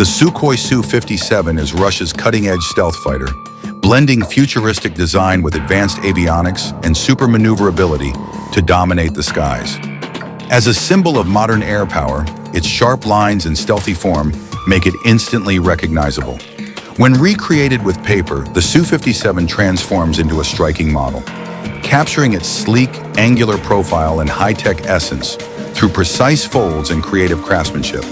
The Sukhoi Su-57 is Russia's cutting-edge stealth fighter, blending futuristic design with advanced avionics and super maneuverability to dominate the skies. As a symbol of modern air power, its sharp lines and stealthy form make it instantly recognizable. When recreated with paper, the Su-57 transforms into a striking model, capturing its sleek, angular profile and high-tech essence through precise folds and creative craftsmanship.